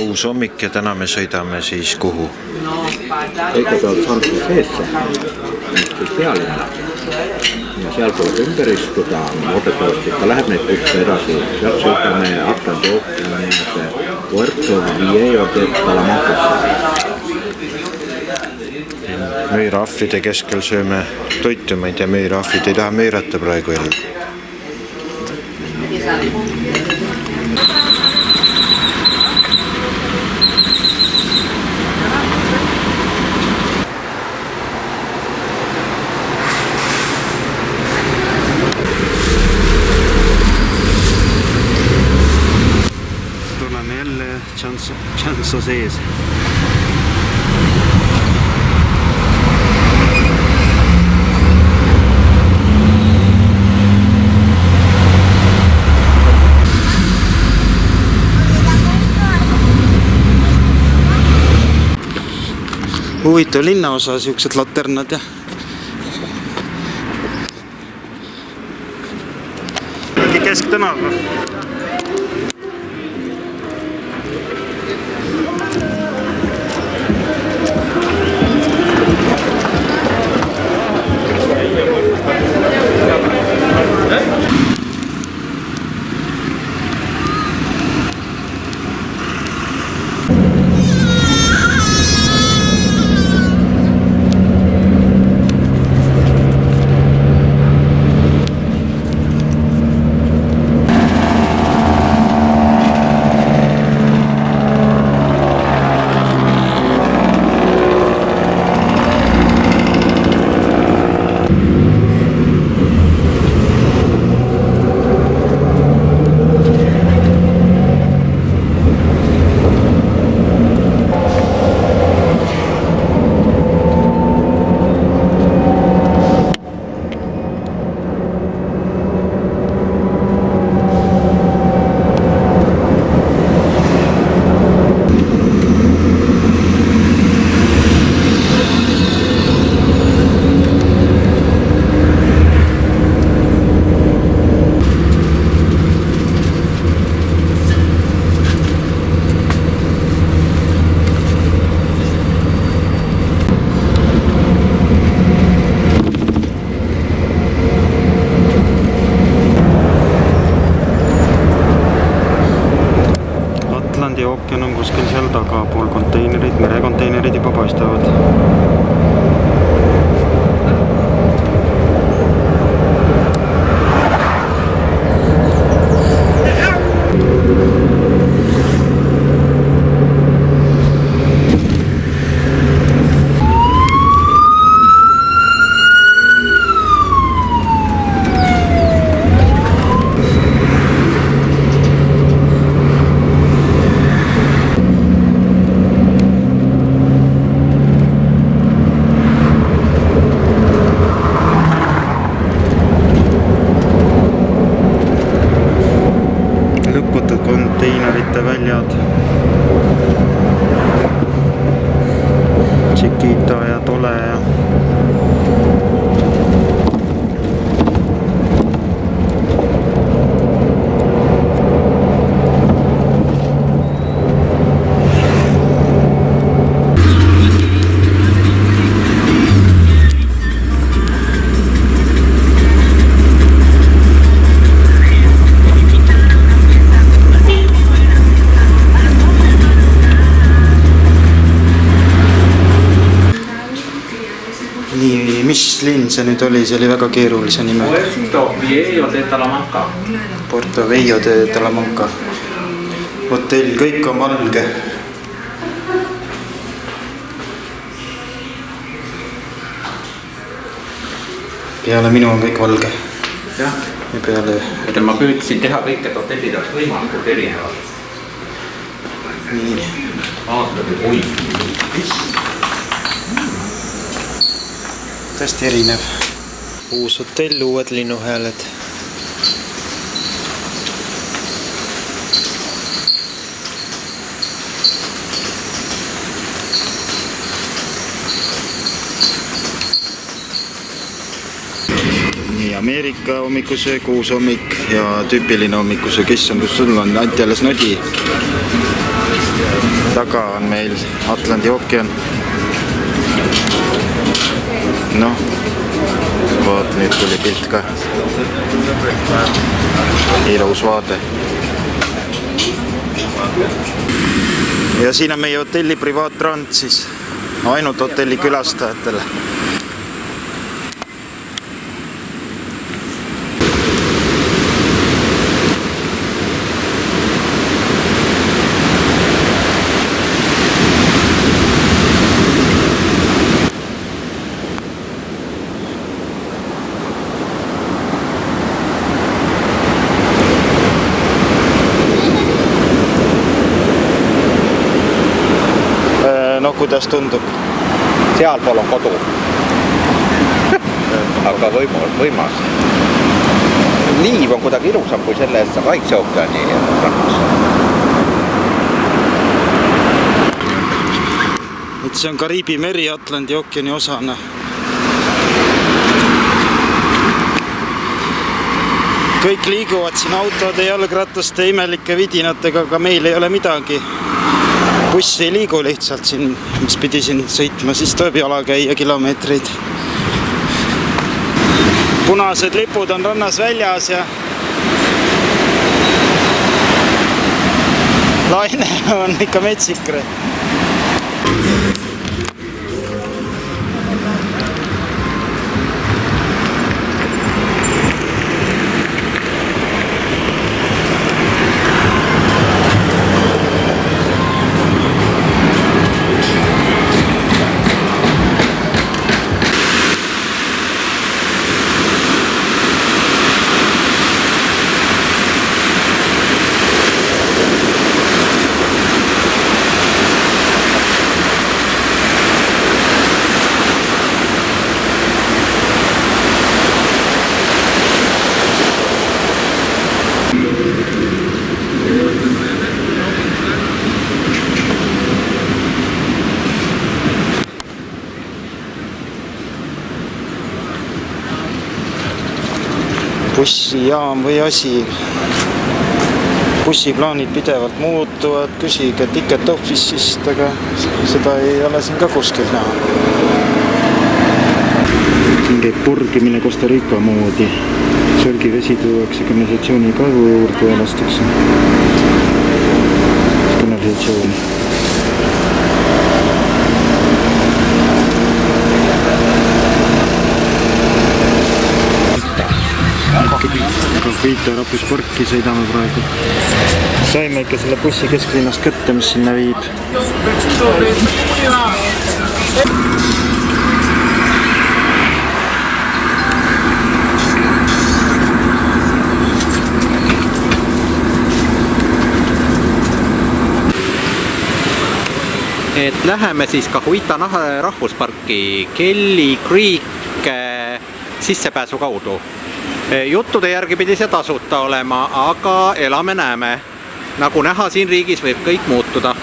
Uus hommik ja täna me sõidame siis kuhu? Kõigepealt Sansu seesse, siis pealinna. Ja seal tuleb ümber istuda, loodetavasti ikka läheb neid putse edasi. Sealt sõidame Atlandi ookeani Puerto Viejo de Talamancasse. Müürahvide keskel sööme toitu, ma ei tea, müürahvid ei taha müürata praegu jälle. Tuleme jälle Chanso sees. Huvitav linnaosa, siuksed laternad ja Kesktõnav. Atlandi ookean on kuskil seal taga, pool konteinerid, merekonteinerid juba paistavad. Konteinerite väljad, Chiquita ja Tole ja nii, mis linn see nüüd oli? See oli väga keerulise nime. Puerto Viejo de Talamanca. Puerto Viejo de Talamanca. Hotell, kõik on valge. Peale minu on kõik valge. Jah. Ja peale... Ma püüdsin teha kõik, et hotellid oleks võimalikult erinevad. Nii. Vaatame, oi. Tõesti erinev. Uus hotell, uued linnuhääled. Ameerika hommikusöö, kuushommik ja tüüpiline hommikusöö. Kissandus, sul on Anti alles nodi. Taga on meil Atlandi ookean. Noh, vaat nüüd tuli pilt ka. Ilus vaade. Ja siin on meie hotelli privaatrand siis ainult hotelli külastajatele. No kuidas tundub? Sealpool on kodu. Aga võimas. Liiv on kuidagi ilusam kui selle eest Vaikse ookeani rannas. Et see on Kariibi meri Atlandi ookeani osana. Kõik liiguvad siin autode, jalgrataste, imelike vidinatega, aga meil ei ole midagi. Buss ei liigu lihtsalt siin, mis pidi siin sõitma, siis tuleb jala käia kilomeetreid. Punased lipud on rannas väljas ja laine on ikka metsikre. Bussijaam või asi. Bussiplaanid pidevalt muutuvad, küsige Ticket Office'ist, aga seda ei ole siin ka kuskil näha. Siin käib purgimine Costa Rica moodi. Sörgivesi tuuakse kanalisatsiooni kaevu juurde ja lastakse kanalisatsiooni. Vita Rapusparki sõidame praegu. Saime ikka selle bussi kesklinnast kätte, mis sinna viib. Et läheme siis Cahuita rahvusparki Kelly Creek sissepääsu kaudu. Juttude järgi pidi see tasuta olema, aga elame näeme. Nagu näha, siin riigis võib kõik muutuda.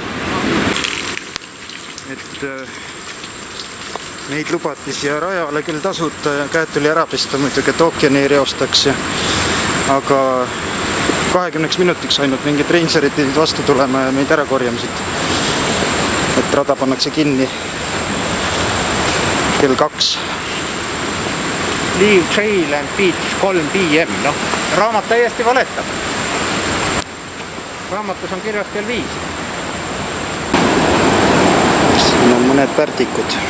Et neid lubati siia rajale küll tasuta ja käed tuli ära pista muidugi, et ookeani ei reostaks. Aga 20 minutiks ainult mingid reinserid pidid vastu tulema ja meid ära korjamisid. Et rada pannakse kinni kell 2. Leave Trail and Beach 3 PM. No, raamat täiesti valetab. Raamatus on kirjas kell 5. Siin on mõned pärdikud.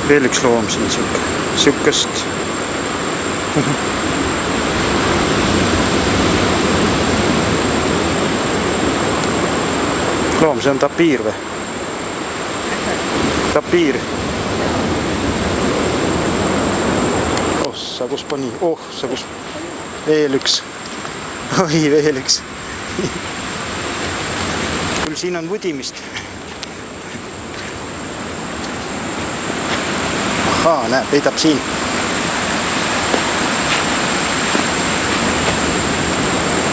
Veel üks loom siin siukest. Loom, see on tapiir või? Tapiir. Sa kus pani? Sa kus? Veel üks. Oi, veel üks. siin on vudimist. Ahaa, näe, peidab siin.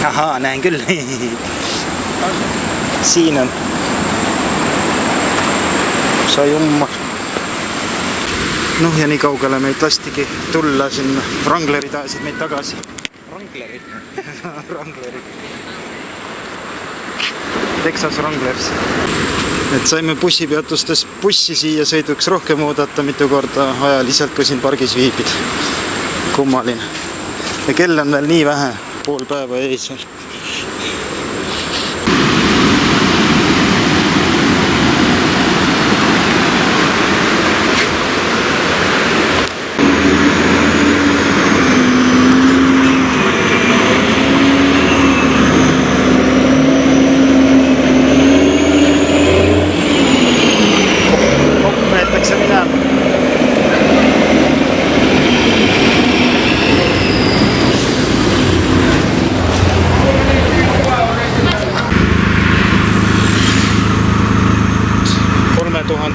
Ahaa, näen küll. Siin on. Sa jumma. Noh, ja nii kaugele meid lastigi tulla sinna. Wranglerid ajasid meid tagasi. Wranglerid? Wranglerid. Texas Wranglers. Et saime bussipeatustes bussi siia sõiduks rohkem oodata mitu korda ajaliselt, kui siin pargis viibid. Kummaline. Ja kell on veel nii vähe, pool päeva ees.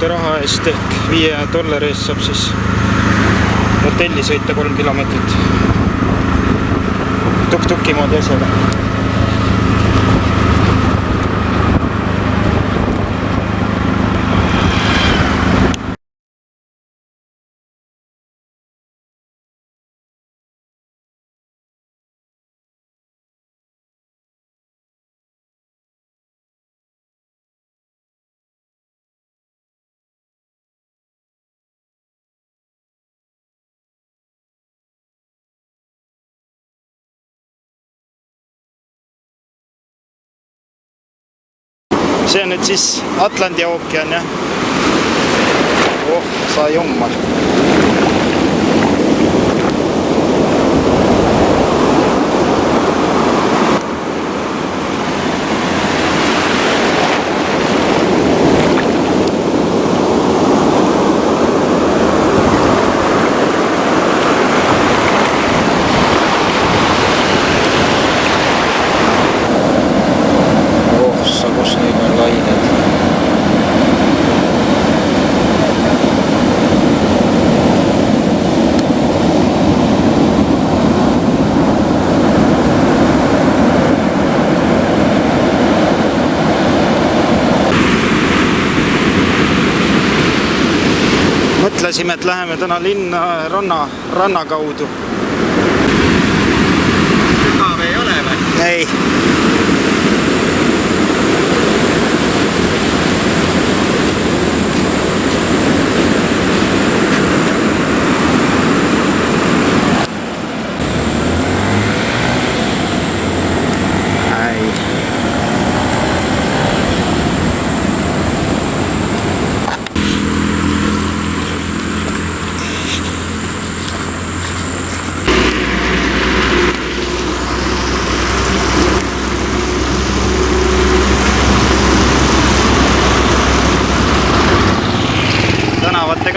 raha eest ehk $5 eest saab siis hotelli sõita 3 kilomeetrit tuk-tuki moodi asjaga. See on nüüd siis Atlandi ookean, jah? Oh, sa jummal. Mõtlesime, et läheme täna linna ranna kaudu. Sügav ei ole või? Ei.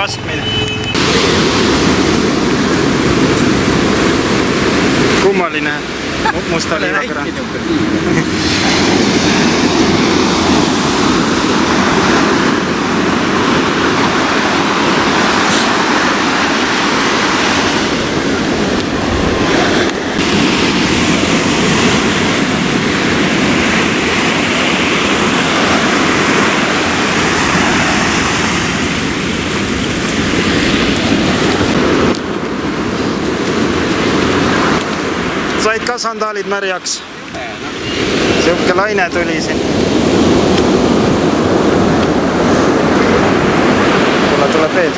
Kastmine. Kummaline musta liivakõra. Said ka sandaalid märjaks. Siuke laine tuli siin. Tuleb veel.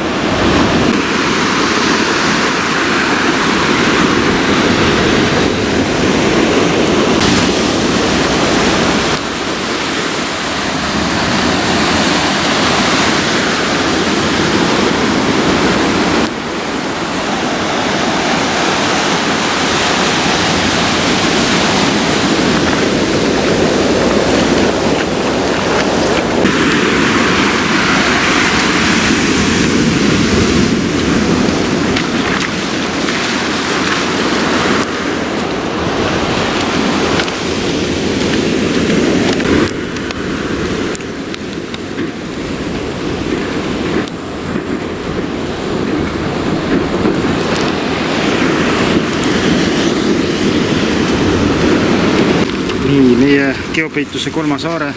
geopeituse Kolmasaare.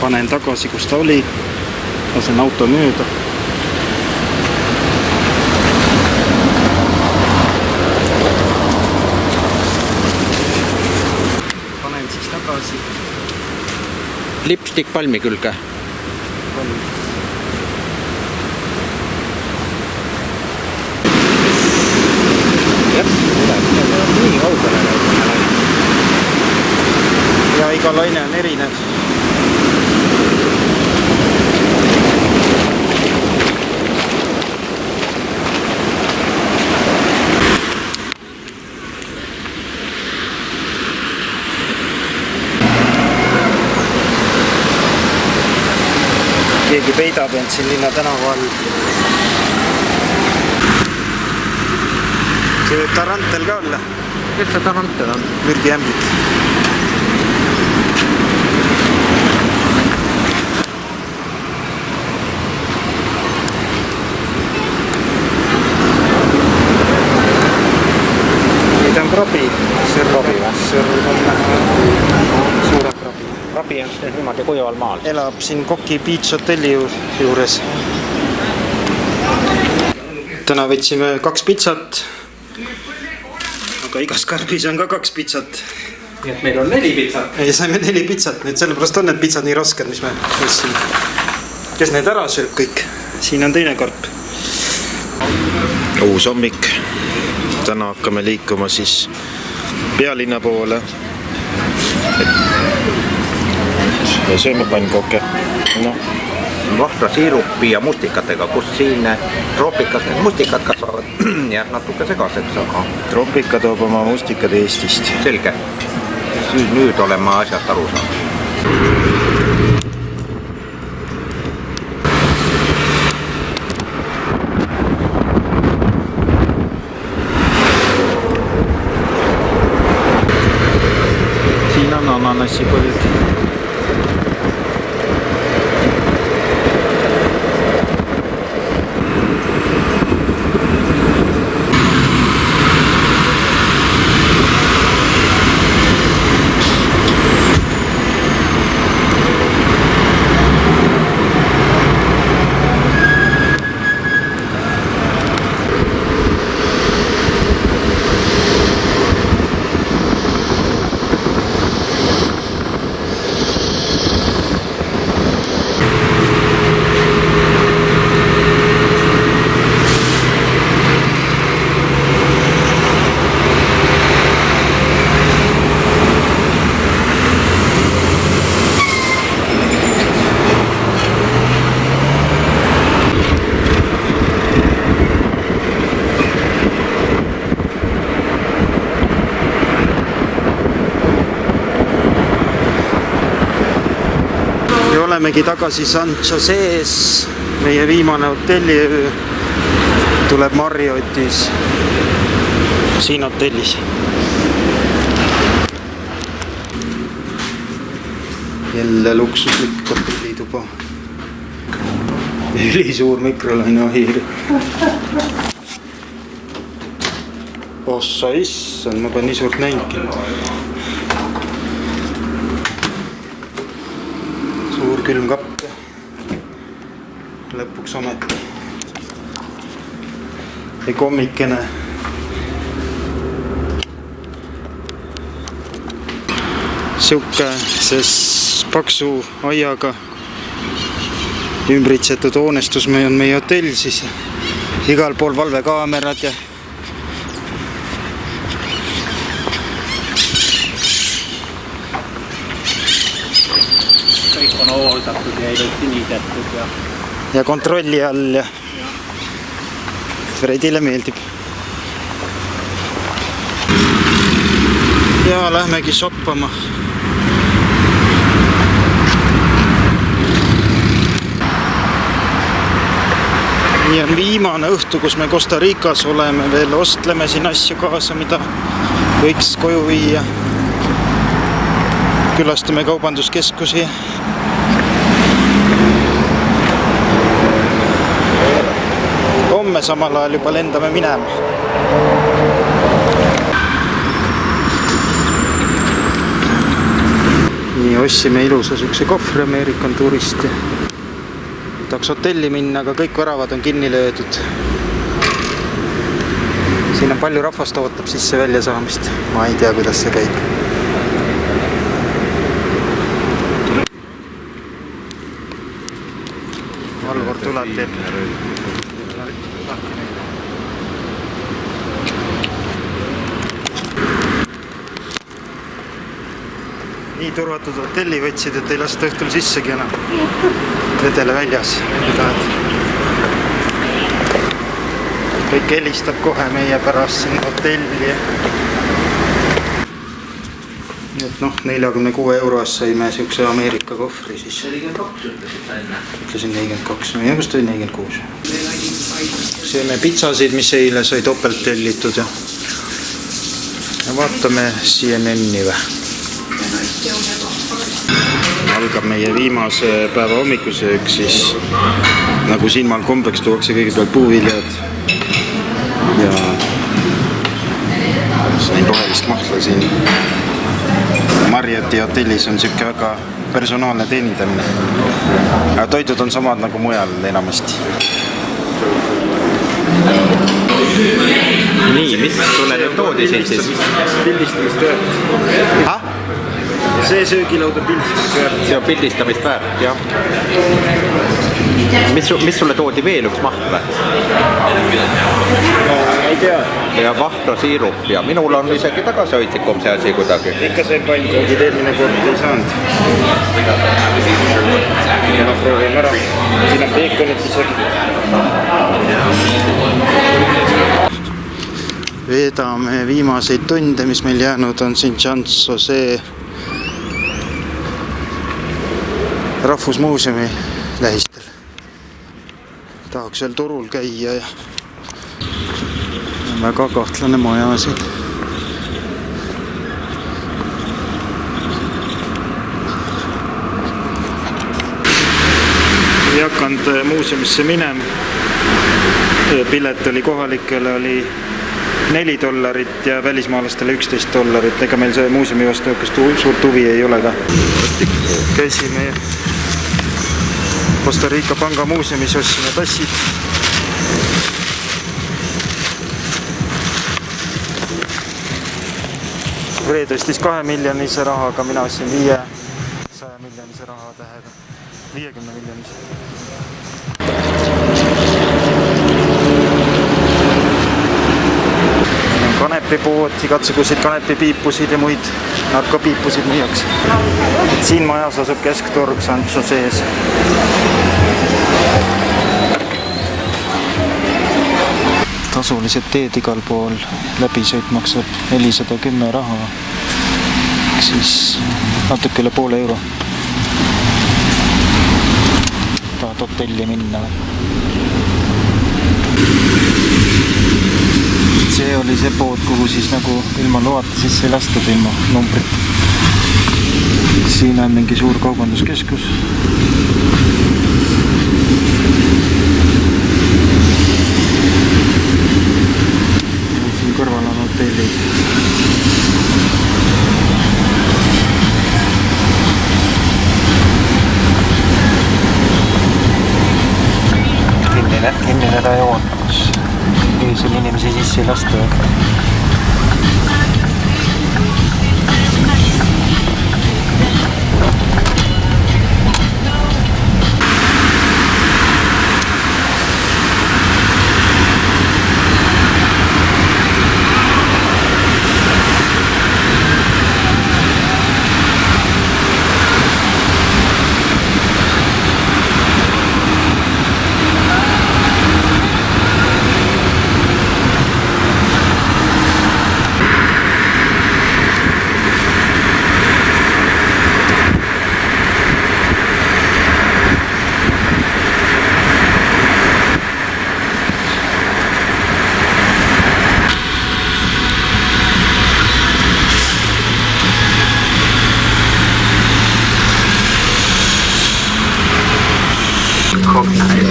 Panen tagasi, kus ta oli. Lasen auto mööda. Panen siis tagasi. Lipstik palmi külge. Nii kaugele ja iga laine on erinev. Keegi peidab end siin linna tänava all. See võib tarantel ka olla. Kes see tarantel on? Mürgiämbid. Nüüd on krabi. Krabi või? Sõrv on suure krabi. Krabi on niimoodi kuival maal. Elab siin Koki Beach hotelli juures. Täna võtsime 2 pitsat. Aga igas karbis on ka 2 pitsat. Nii et meil on 4 pitsat. Ei, saime 4 pitsat. Nüüd sellepärast on need pitsad nii rasked, mis me võtsime. Kes need ära sööb kõik? Siin on teine karp. Uus hommik. Täna hakkame liikuma siis pealinna poole. Ja sööme pannkooke. No. Vahtra siirupi ja mustikatega, kus siin troopikas need mustikad kasvavad. Jääb natuke segaseks, aga... Troopika toob oma mustikad Eestist. Selge. Nüüd olen ma asjast aru saanud. Siin on ananassipõld. Olemegi tagasi San Jose's. Meie viimane hotelliöö tuleb Marriotis. Siin hotellis. Jälle luksuslik hotellituba. Ülisuur mikrolaineahir. Ossa issand, ma pean nii suurt näingi. Suur külmkapp. Lõpuks ometi. Ja kommikene. Siuke, sest paksu aiaga ümbritsetud hoonestus on meie hotell siis. Igal pool valvekaamerad ja kõik on hooldatud ja kinnisetud ja kontrolli all ja Fredile meeldib. Ja lähmegi shoppama. Nii on viimane õhtu, kus me Costa Ricas oleme, veel ostleme siin asju kaasa, mida võiks koju viia. Külastame kaubanduskeskusi. Homme samal ajal juba lendame minema. ja ostsime ilusa sihukese kohvri American Touristi. Tahaks hotelli minna, aga kõik väravad on kinni löödud. Siin on palju rahvast ootab sisse välja saamist. Ma ei tea, kuidas see käib. Valvor tuleb teeb. Nii turvatud hotelli võtsid, et ei lasta õhtul sissegi enam. Vedele väljas. Kõik helistab kohe meie pärast siin hotelli. Nii et 46 € saime sihukese Ameerika kohvri siis. 42 ütlesid enne. Ütlesin 42, no just oli 46. Sööme pitsasid, mis eile sai topelt tellitud ja vaatame CNN-i või. Algab meie viimase päeva hommikusöök, siis nagu siinmaal kombeks tuuakse kõigepealt puuviljad ja sain rohelist mahla siin. Marrioti hotellis on siuke väga personaalne teenindamine. Aga toidud on samad nagu mujal enamasti. Nii, mis sulle nüüd toodi siis? Pildistamist väärt. See söögilaud on pildistamist väärt. See on pildistamist väärt, jah. Mis sulle toodi veel üks mahl või? No, ei tea. Ja vahtasiirup ja minul on isegi tagasihoidlikum see asi kuidagi. Ikka see pannkoogid eelmine kord ei saanud. Ja proovime ära. Siin on peekonit isegi. Vedame viimaseid tunde, mis meil jäänud on siin Jans-Jose Rahvusmuuseumi lähistel. Tahaks veel turul käia ja väga kahtlane maja siin. Ei hakanud muuseumisse minem. Pilet oli kohalikele oli $4 ja välismaalastele $11. Ega meil see muuseumi vastu suurt huvi ei ole ka. Käisime Costa Rica panga muuseumis, ostsime tassid. Vree tõstis 2 miljonise rahaga, mina ostsin 500 miljonise raha tähega. 50 miljonise. Kanepipood, igatsuguseid kanepipiipusid ja muid narkopiipusid müüakse. Siin majas asub keskturg Jans-Jose's. Tasulised teed igal pool, läbisõit maksab 410 raha, siis natuke üle poole euro. Tahad hotelli minna või? See oli see pood, kuhu siis nagu ilma loata sisse ei lastud ilma numbrit. Siin on mingi suur kaubanduskeskus. Siin kõrval on hotellid. Kinnine rajoon, kus öösel inimesi sisse ei lasta.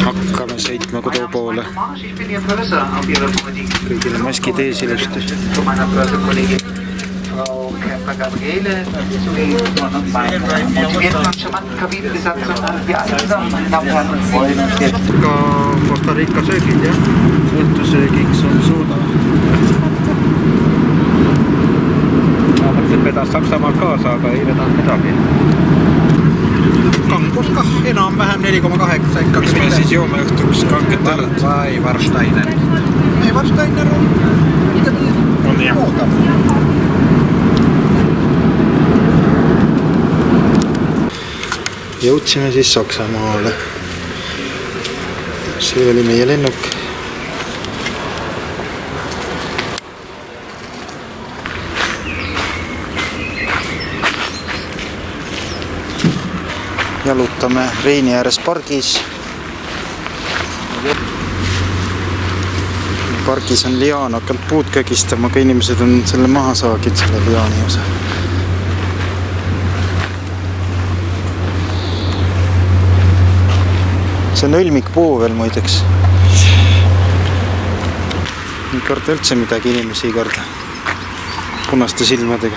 Hakkame sõitma kodu poole. Kõigile maskid ees ilusti. Frau Kämpfer Gabriele, vietnamsche Kabinenbesatzung und wir einsam, meine Damen und Herren, freuen uns jetzt. Ka Costa Rica söögid jah, õhtusöögiks on suuda. Ma mõtlesin, et vedas Saksamaalt kaasa, aga ei vedanud midagi. Kangus kah enam-vähem 4,8 ikka. Mis me siis joome õhtuks kanget õlut? Vai Warsteiner. Ei, Warsteiner on jah. oodav. Jõudsime siis Saksamaale. See oli meie lennuk. Jalutame Reini ääres pargis. Pargis on liaan hakanud puud kögistama, aga inimesed on selle maha saagid, selle liaani osa. See on õlmikpuu veel muideks. Ei karda üldse midagi, inimesi ei karda. Punaste silmadega.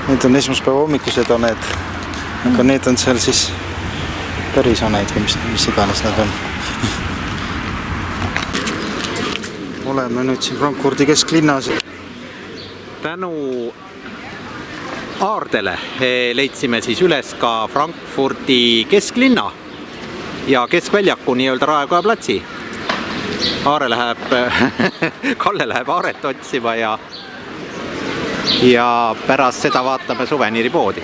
Need on esmaspäeva hommikused haned, aga need on seal siis päris haned või mis iganes nad on. Oleme nüüd siin Frankfurdi kesklinnas. Tänu aardele leidsime siis üles ka Frankfurdi kesklinna ja keskväljaku nii-öelda Raekoja platsi. Kalle läheb Aaret otsima ja pärast seda vaatame suveniiripoodi.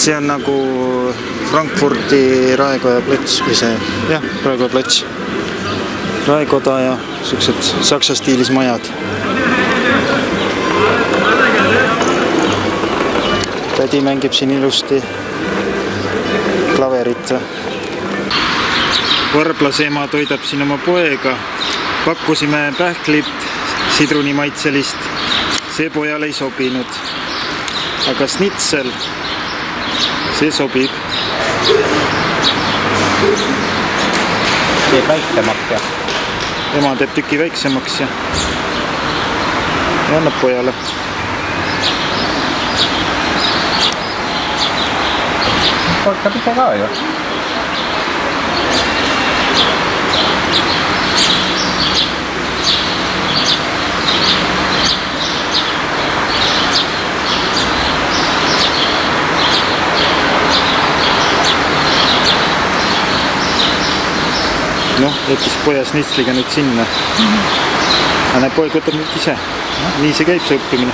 See on nagu Frankfurdi Raekoja plats või see, jah, Raekoja plats. Raekoda ja sellised saksa stiilis majad. Tädi mängib siin ilusti klaverit. Varblase ema toidab siin oma poega. Pakkusime pähklit sidrunimaitselist. See pojale ei sobinud. Aga snitsel see sobib. Teeb väiksemaks ja Ema teeb tüki väiksemaks ja annab pojale. Kortab ise ka ju. Noh, jättis poja snitsliga nüüd sinna. Aga poeg võtab nüüd ise. Nii see käib see õppimine.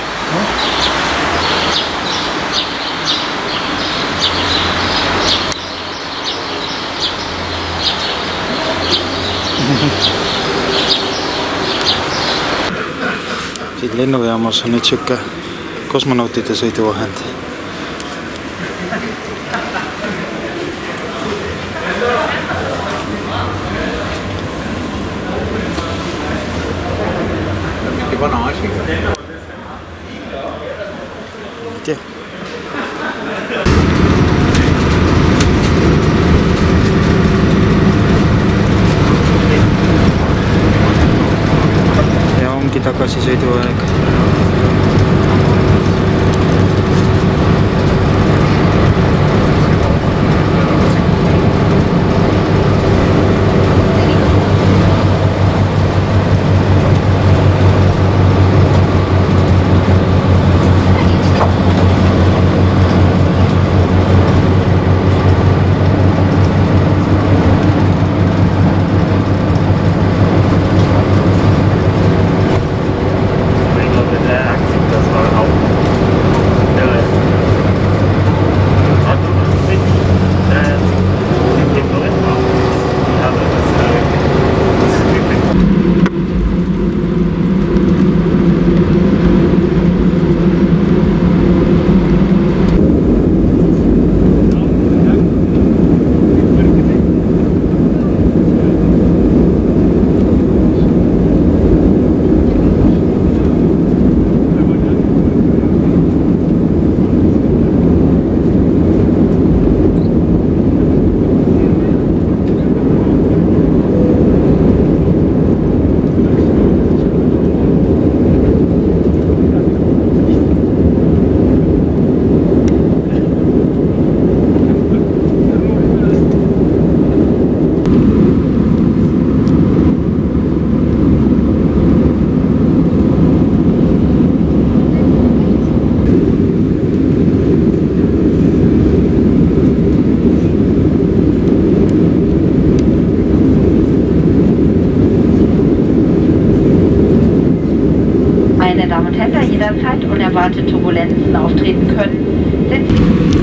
Siin lennujaamas on nüüd siuke kosmonautide sõiduvahend. ei tea. Ja ongi tagasisõiduaeg. Meine Damen und Herren, da jederzeit unerwartete Turbulenzen auftreten können,